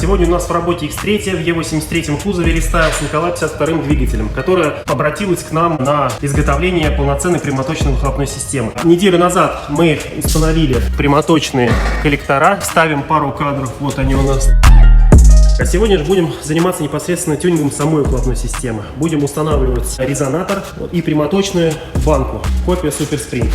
Сегодня у нас в работе X3 в E83 кузове рестайл с Николай 52 двигателем, которая обратилась к нам на изготовление полноценной прямоточной выхлопной системы. Неделю назад мы установили прямоточные коллектора, ставим пару кадров, вот они у нас. А сегодня же будем заниматься непосредственно тюнингом самой выхлопной системы. Будем устанавливать резонатор и прямоточную банку, копия Super Spring.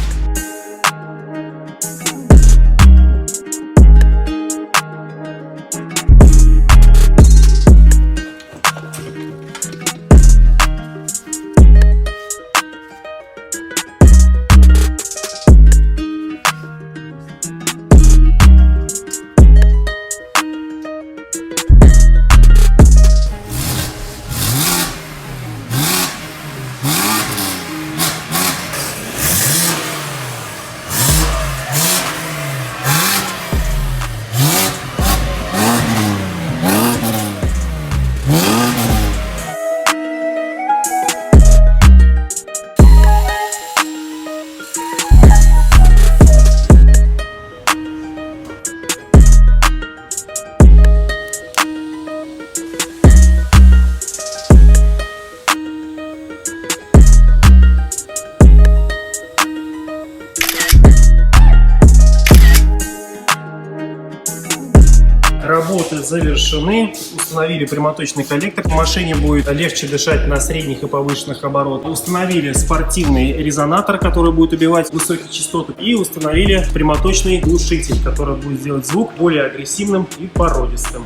Работы завершены, установили прямоточный коллектор, машине будет легче дышать на средних и повышенных оборотах. Установили спортивный резонатор, который будет убивать высокие частоты, и установили прямоточный глушитель, который будет делать звук более агрессивным и породистым.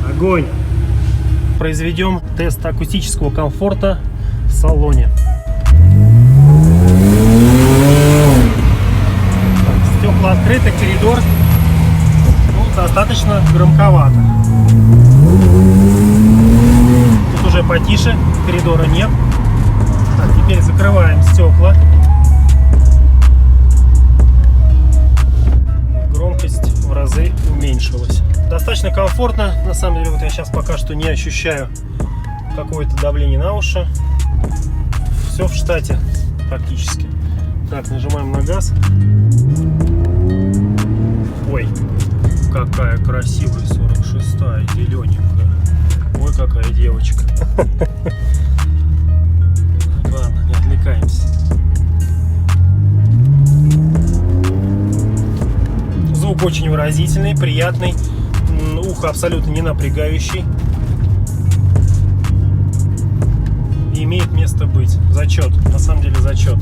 Огонь! Произведем тест акустического комфорта в салоне. Стекла открыты, коридор достаточно громковато. Тут уже потише, коридора нет. Так, теперь закрываем стекла. Громкость в разы уменьшилась. Достаточно комфортно, на самом деле, вот я сейчас пока что не ощущаю какое-то давление на уши. Все в штате практически. Так, нажимаем на газ. Ой, какая красивая 46-я, зелененькая. Ой, какая девочка. Ладно, не отвлекаемся. Звук очень выразительный, приятный. Ухо абсолютно не напрягающий. И имеет место быть. Зачет. На самом деле зачет.